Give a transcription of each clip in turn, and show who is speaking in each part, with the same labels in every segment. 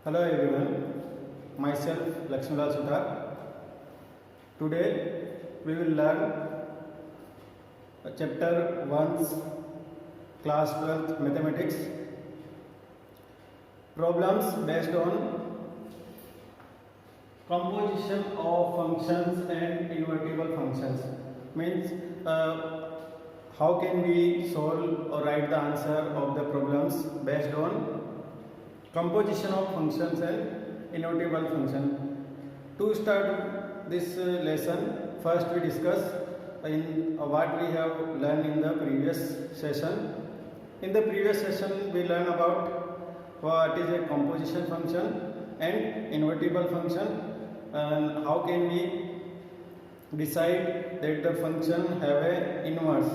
Speaker 1: Hello everyone, myself Lakshmilal Sudhar. Today we will learn chapter 1's class 12th mathematics problems based on composition of functions and invertible functions. Means how can we solve or write the answer of the problems based on composition of functions and invertible function. To start this lesson, first we discuss in what we have learned in the previous session. In the previous session we learned about what is a composition function and invertible function, and how can we decide that the function have a inverse.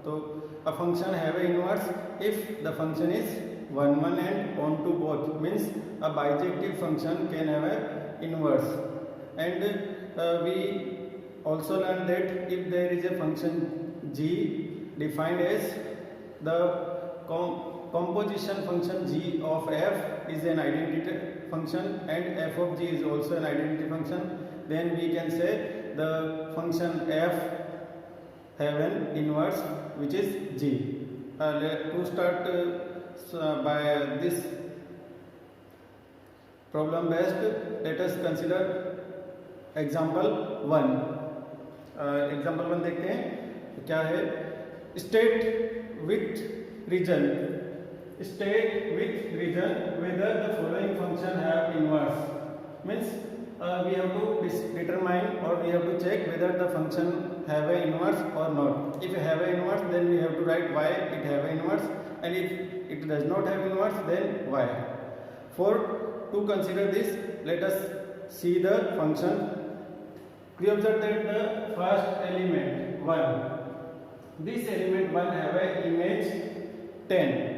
Speaker 1: So a function have a inverse if the function is 1 1 and on to both, means a bijective function can have a inverse. And we also learned that if there is a function g defined as the composition function g of f is an identity function and f of g is also an identity function, then we can say the function f have an inverse which is g. To start by this problem based, let us consider example 1. Example 1 देखते हैं क्या है. State with reason whether the following function have inverse. Means we have to determine or we have to check whether the function have a inverse or not. If it have a inverse, then we have to write why it have a inverse, and if it does not have inverse, then why. To consider this, let us see the function. We observe that the first element 1, this element 1 have a image 10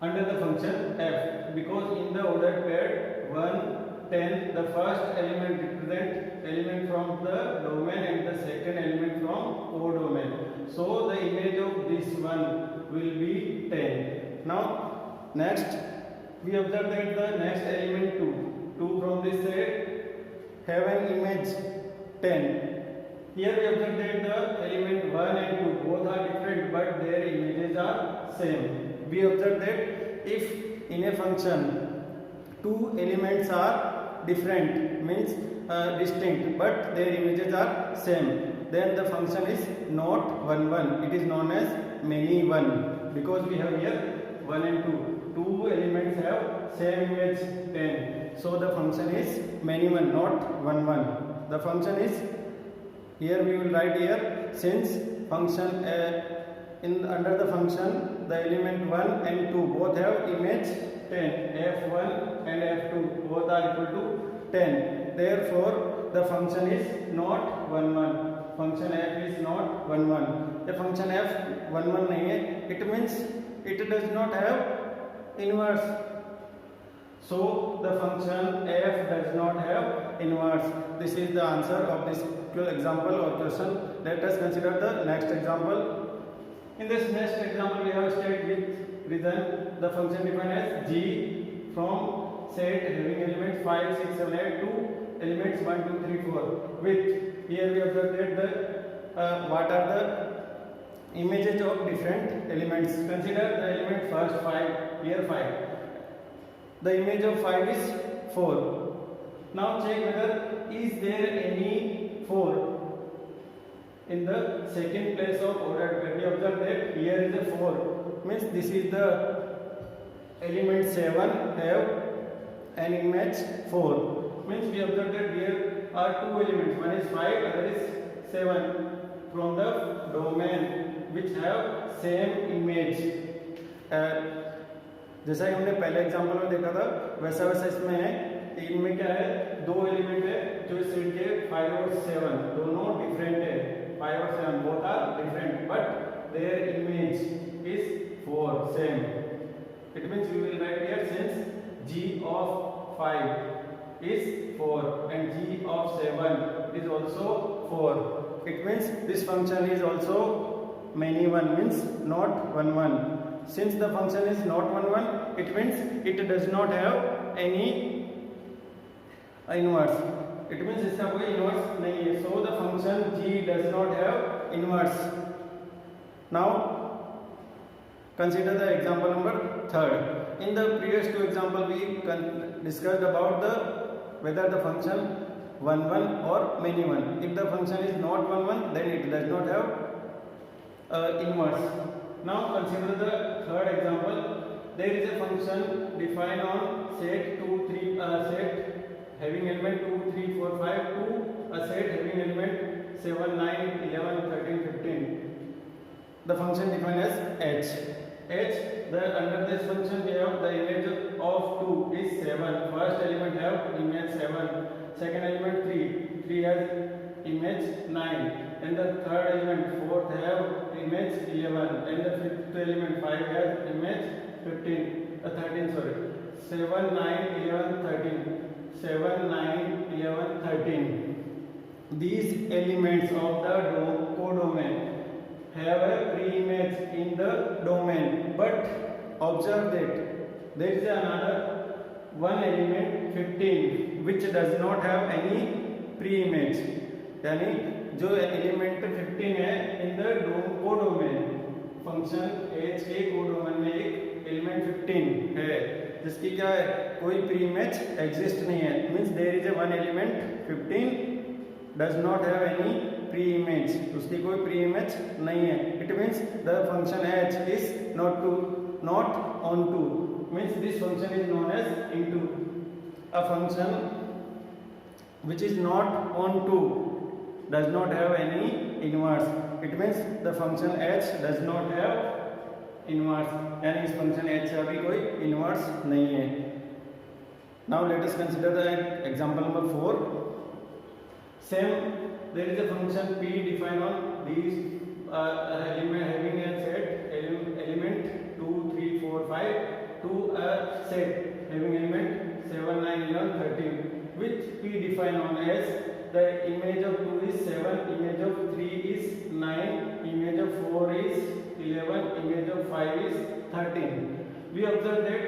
Speaker 1: under the function f, because in the ordered pair 1 10 the first element represent element from the domain and the second element from O domain. So the image of this one will be 10. Now next we observe that the next element 2 from this set have an image 10. Here we observe that the element 1 and 2 both are different but their images are same. We observe that if in a function two elements are different, means distinct, but their images are same, then the function is not 1 1, it is known as many one, because we have here 1 and 2 elements have same image 10, so the function is many one, not 1 1. The function is, here we will write here, since function under the function the element 1 and 2 both have image 10, f1 and f2 both are equal to 10, therefore the function is not 1 1, function f is not 1 1. The function f 1 1 nahi hai, it means it does not have inverse, so the function f does not have inverse. This is the answer of this example or question. Let us consider the next example. In this next example we have state with reason, the function defined as g from set having elements 5 6 7 8 to elements 1 2 3 4 with, here we observe that the what are the images of different elements. Consider the element first 5, here 5, the image of 5 is 4. Now check whether is there any 4 in the second place of ordered pair. We observe that here is a 4, means this is the element 7 have an image 4, means we observe that here are two elements, one is 5 other is 7 from the domain which have same image. जैसा कि हमने पहले example में देखा था वैसा वैसा इसमें है. इनमें क्या है, दो एलिमेंट है जो इस सेट के 5 और 7 दोनों डिफरेंट है, 5 और 7 both are different but their image is 4 same. It means we will write here, since g of 5 is 4 and g of 7 is also 4, it means this function is also many one, means not 1 1. Since the function is not 1 1, it means it does not have any inverse. It means इसका कोई inverse नहीं है. So the function g does not have inverse. Now consider the example number 3rd. In the previous two example we discussed about the whether the function 1 1 or many 1. If the function is not 1 1, then it does not have inverse. Now consider the third example. There is a function defined on set 2 3 set having element 2 3 4 5 to a set having element 7 9 11 13 15. The function defined as h. Under this function we have the image of 2 is 7. First element have image 7. Second element 3. 3 has image 9. And the third element 4th have image 11. And the fifth element 5 has image 13 sorry. 7 9 11 13. 7 9 11 13. These elements of the codomain have a pre-image in the domain, but observe that there is another one element 15 which does not have any pre-image. यानी जो element 15 है in the codomain function h के codomain में एक element 15 है जिसकी क्या है कोई प्री इमेज एग्जिस्ट नहीं है. Means there is a one element 15 does not have any pre image. उसकी कोई प्री इमेज नहीं है. It means the function h is not onto. Means this function is known as into. A function which is not on to does not have any inverse. It means the function h does not have inverse. यानी इस function h का भी कोई inverse नहीं है. Now let us consider the example number 4. Same, there is a function p defined on these element having a set element 2 3 4 5 to a set having element 7 9 11 13. Which p defined on as the image of 2 is 7, image of 3 is 9, image of 4 is 11, image of 5 is 13. We observe that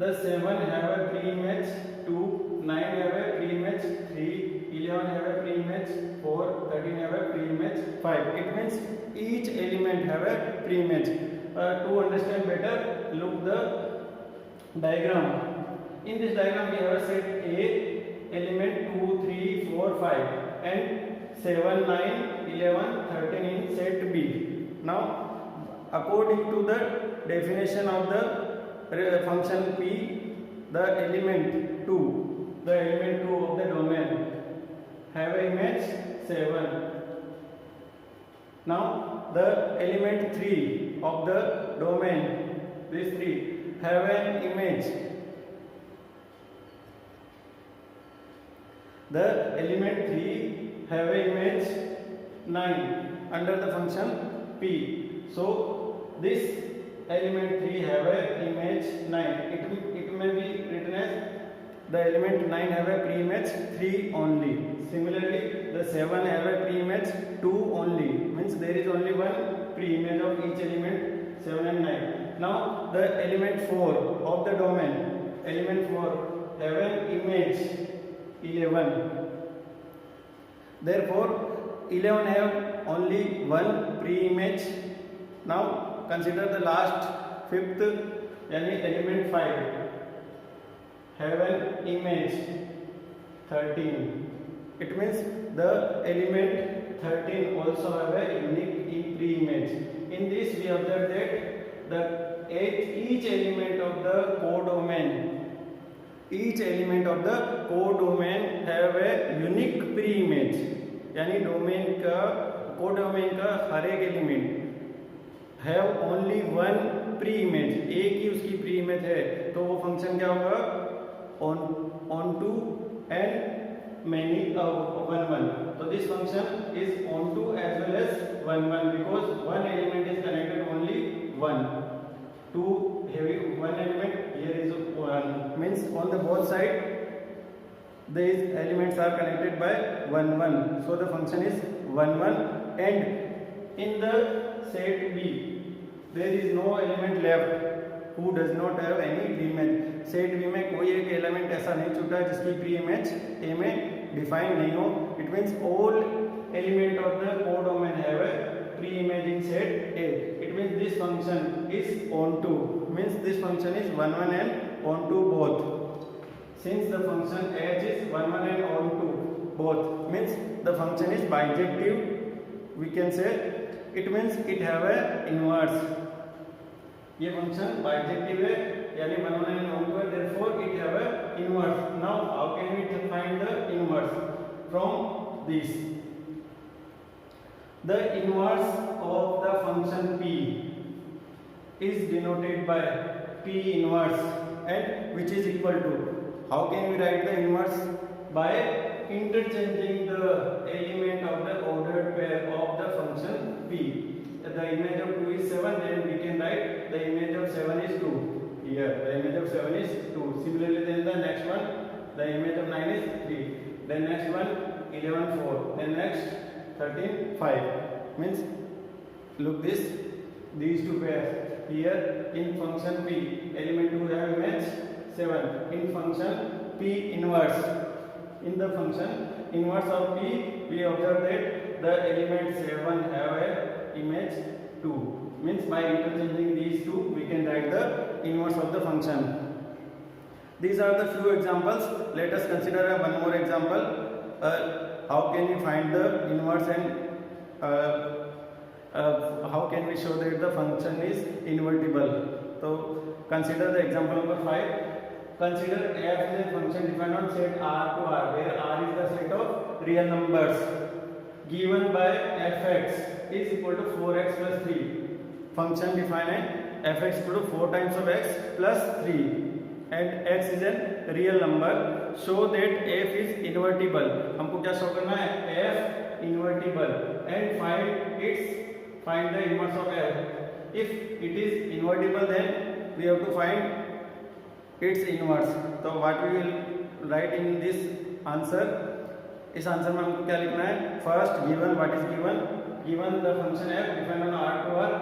Speaker 1: the 7 have a pre-image 2, 9 have a pre-image 3, 11 have a pre-image 4, 13 have a pre-image 5. It means each element have a pre-image. To understand better, look the diagram. In this diagram we have a set A, element 2 3 4 5 and 7 9 11 13 in set B. Now according to the definition of the function p, the element 2 of the domain have a image 7. Now the element 3 of the domain, these 3 have an image. The element 3 have a image 9 under the function p. So this element 3 have a image 9. It may be written as the element 9 have a pre-image 3 only. Similarly, the 7 have a pre-image 2 only. Means there is only one pre-image of each element 7 and 9. Now the element 4 of the domain, element 4 have an image 11. Therefore 11 have only one pre-image. Now consider the last fifth, yani element 5 have an image 13. It means the element 13 also have a unique pre-image. In this we observe that each element of the codomain have a unique pre-image. यानी domain का codomain का हर एक element have only one pre image. एक ही उसकी pre image है तो वो function क्या होगा on to and many 1 1. So this function is on to as well as 1 1 because one element is connected only 1. To having one element here is 1 means on the both side these elements are connected by 1 1. So the function is 1 1 and in the set B there is no element left who does not have any pre-image. Set V में कोई एक element ऐसा नहीं छूटा है जिसकी pre image A में define नहीं हो. It means all element of the codomain have a pre-image in set A. It means this function is onto, means this function is 1 1 and onto both. Since the function h is 1 1 and onto both, means the function is bijective, we can say. It means it have a inverse. ये function bijective है यानी 1 1 and onto है, therefore it have a inverse. Now how can we find the inverse from this? The inverse of the function p is denoted by p inverse, and which is equal to, how can we write the inverse? By interchanging the element of the ordered pair of the function p. The image of 2 is 7, then we can write the image of 7 is 2. Here the image of 7 is 2. Similarly, then the next one, the image of 9 is 3. Then next one 11 4. Then next 13 5. Means look this, these two pairs. Here in function p, element 2 have image 7. In function p inverse, in the function inverse of p, we observe that the element 7 have a image 2. Means by interchanging these two, we can write the inverse of the function. These are the few examples. Let us consider one more example. How can we find the inverse, and how can we show that the function is invertible? So consider the example number 5. Consider f is a function defined on set R to R, where R is the set of real numbers given by fx is equal to 4x plus 3. Function defined fx equal to 4 times of x plus 3, and x is a real number. Show that f is invertible. हमको क्या show करना है? f invertible, and find the inverse of f. If it is invertible, then we have to find its inverse. So what we will write in this answer? इस answer में हमको क्या लिखना है? First given, what is given? Given the function f defined on r to r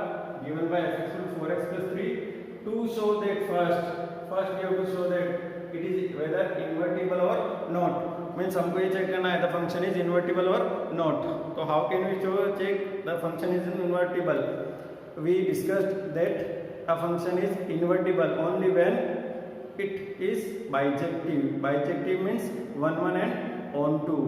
Speaker 1: given by f equal to 4x plus 3. To show that first we have to show that it is whether invertible or not. Means हमको ये check करना है the function is invertible or not. तो how can we check the function is invertible? We discussed that a function is invertible only when it is bijective. Bijective means 1 1 and onto.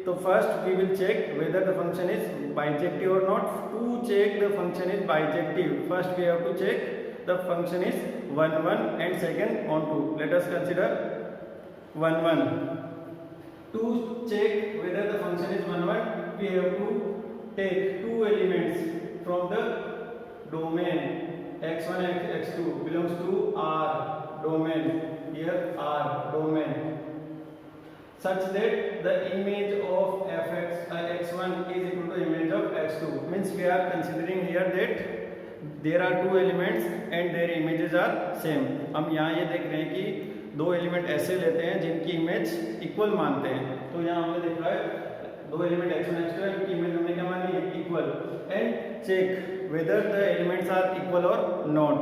Speaker 1: So first we will check whether the function is bijective or not. To check the function is bijective, first we have to check the function is 1 1 and second onto. Let us consider 1 1. To check whether the function is 1 1, we have to take two elements from the domain x1 and x2 belongs to R domain. Here R domain, such that the image of fx x1 is equal to image of x2. Means we are considering here that there are two elements and their images are same. हम यहाँ ये देख रहे हैं कि दो element ऐसे लेते हैं जिनकी इमेज इक्वल मानते हैं. तो यहाँ हमने देखा है दो एलिमेंट x1 x2 है, इनकी इमेज हमने क्या मानी है? Equal. And check whether the elements are equal or not.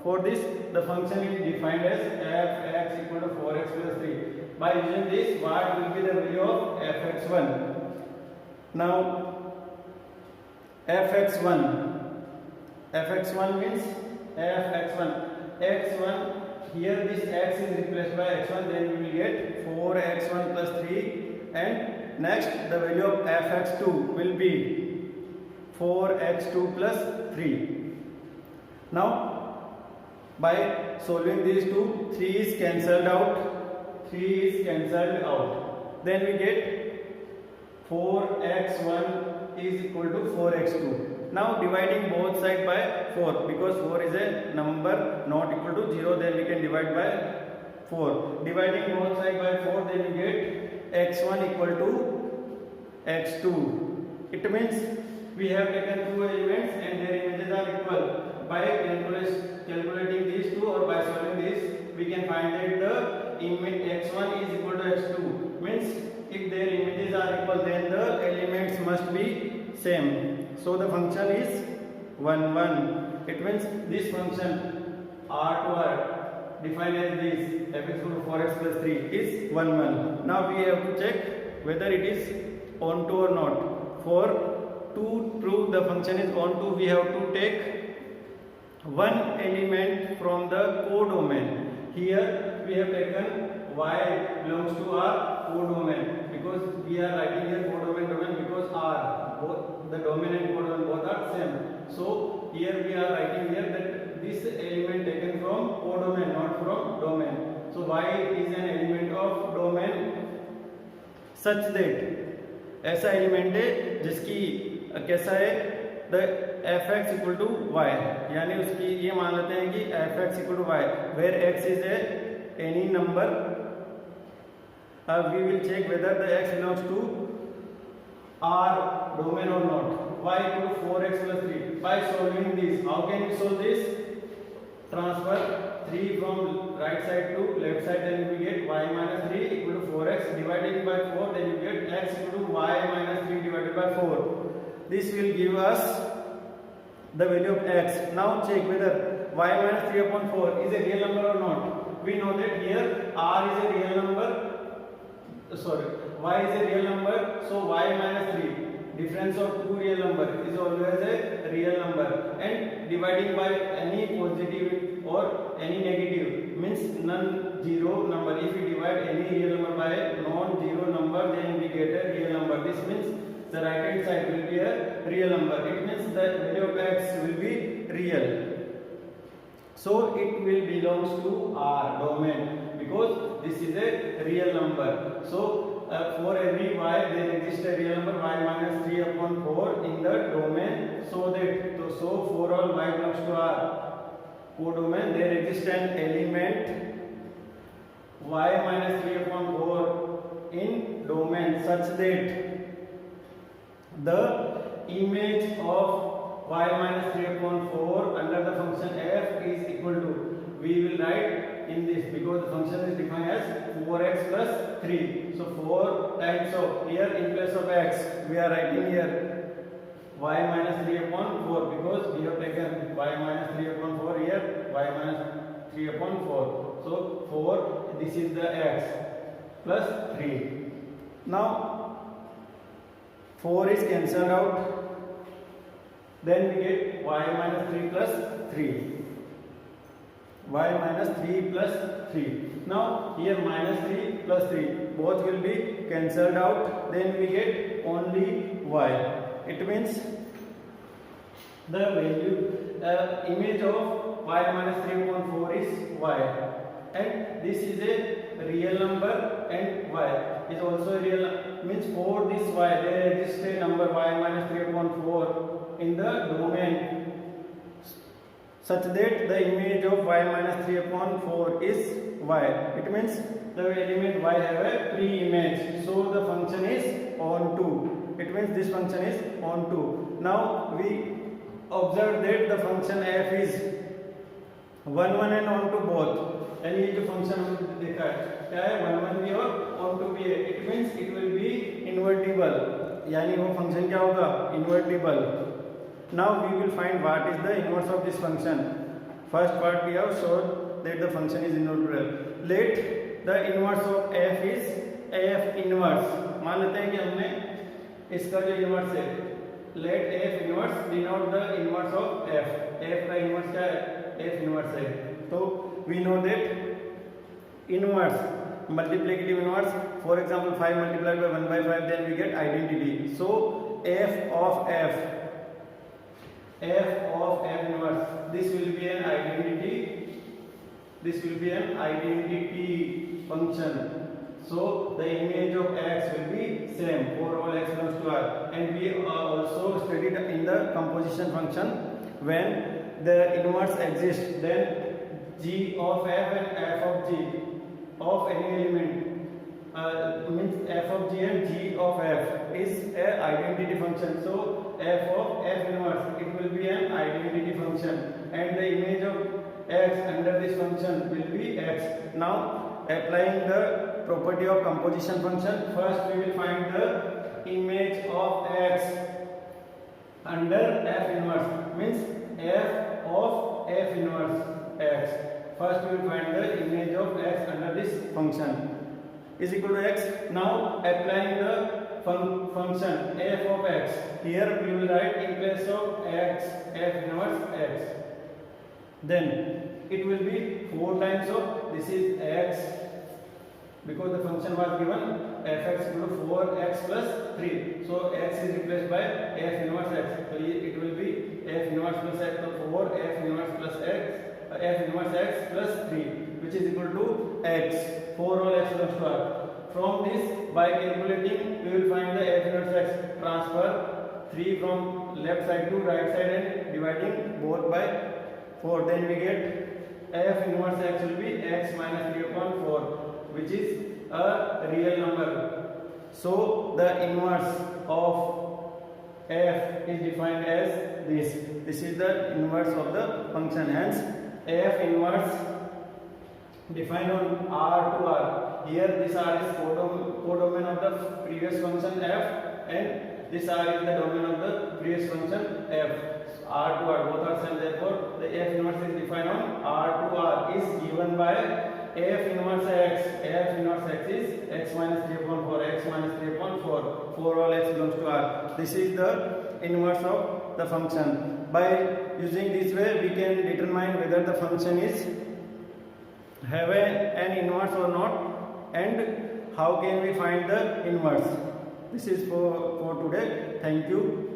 Speaker 1: For this, the function is defined as f(x) equal to 4x plus 3. By using this, what will be the value of fx1? Now, fx1 means fx1. x1, here this x is replaced by x1, then we will get 4x1 plus 3, and next the value of fx2 will be 4x2 plus 3. Now, by solving these two, 3 is cancelled out. 3 is cancelled out. Then we get 4x1 is equal to 4x2. Now dividing both sides by 4, because 4 is a number not equal to 0, then we can divide by 4. Dividing both sides by 4, then you get x1 equal to x2. It means we have taken two elements and their images are equal. By calculating these two or by solving this, we can find that the image x1 is equal to x2. Means if their images are equal, then the elements must be same. So the function is 1 1. It means this function r to r defined as this f is equal to 4x plus 3 is 1 1. Now we have to check whether it is onto or not. For to prove the function is onto, we have to take one element from the codomain. Here we have taken y belongs to our codomain because we are writing here codomain domain because r both the domain and codomain both are same. So here we are writing here that this element taken from codomain not from domain. So y is an element of domain such that ऐसा element है जिसकी कैसा है the F X equal to Y, यानी उसकी ये मान लेते हैं कि F X equal to Y where X is a any number. We will check whether the X belongs to R domain और not. Y equal to 4x plus 3. By solving this, how can we solve this? Transfer 3 from right side to left side, then we get y minus 3 equal to 4x divided by 4, then you get x equal to y minus 3 divided by 4. This will give us the value of x. Now check whether y minus 3 upon 4 is a real number or not. We know that here r is a real number, y is a real number, so y minus 3, difference of two real number, is always a real number, and dividing by any positive or any negative means non-zero number. If we divide any real number by non-zero number, then we get a real number. This means the right hand side will be a real number. It means the value of x will be real. So it will belongs to R domain because this is a real number. So for every y there exists a real number y minus 3 upon 4 in the domain, so for all y belongs to R codomain there exists an element y minus 3 upon 4 in domain such that the image of y minus 3 upon 4 under the function f is equal to, we will write in this because the function is defined as 4x plus 3. So 4 times of, here in place of x we are writing here y minus 3 upon 4 because we have taken y minus 3 upon 4 here, y minus 3 upon 4. So 4, this is the x plus 3. Now 4 is cancelled out, then we get y minus 3 plus 3. Y minus 3 plus 3. Now here minus 3 plus 3 both will be cancelled out, then we get only y. It means the value image of y minus 3 upon 4 is y, and this is a real number and y is also a real, means for this y there exists a number y minus 3 upon 4 in the domain such that the image of y minus 3 upon 4 is y. It means the element y have a pre-image, so the function is onto. It means this function is onto. Now we observe that the function f is 1 1 and onto both, यानी ये जो function हमने देखा है क्या है 1 1 भी और onto भी है. It means it will be invertible, यानी वो फंक्शन क्या होगा invertible. Now we will find what is the inverse of this function. First part we have shown that the function is invertible. Let the inverse of f is f inverse. मान लेते हैं कि हमने इसका जो inverse है, let f inverse denote the inverse of f. f का inverse क्या है? f inverse है. तो we know that inverse, multiplicative inverse, for example 5 multiplied by 1 by 5, then we get identity. So f of f inverse, this will be an identity, this will be an identity function. So the image of x will be same for all x belongs to R. And we also studied in the composition function when the inverse exists, then g of f and f of g of any element means f of g and g of f is a identity function. So f of f inverse, it will be an identity function, and the image of x under this function will be x. Now applying the property of composition function, first we will find the image of x under f inverse. means f of f inverse x. First we will find the image of x under this function is equal to x. Now applying the function f of x, here we will write in place of x f inverse x. Then it will be 4 times of this is x, because the function was given fx equal to 4x plus 3. So x is replaced by f inverse x. So it will be f inverse plus x, so 4 f inverse plus x, f inverse x plus 3, which is equal to x. 4 all x belongs to r. From this, by calculating, we will find the f inverse x. Transfer 3 from left side to right side and dividing both by 4. Then we get f inverse x will be x minus 3 upon 4, which is a real number. So the inverse of f is defined as this. This is the inverse of the function. Hence, f inverse defined on R to R. Here this R is codomain of the previous function f, and this R is the domain of the previous function f. R to R, both are same. Therefore, the f inverse is defined on R to R is given by f inverse x. F inverse x is x minus 3 upon 4. X minus 3 upon 4. 4 all x belongs to R. This is the inverse of the function. By using this way, we can determine whether the function is have an inverse or not, and how can we find the inverse. This is for today. Thank you.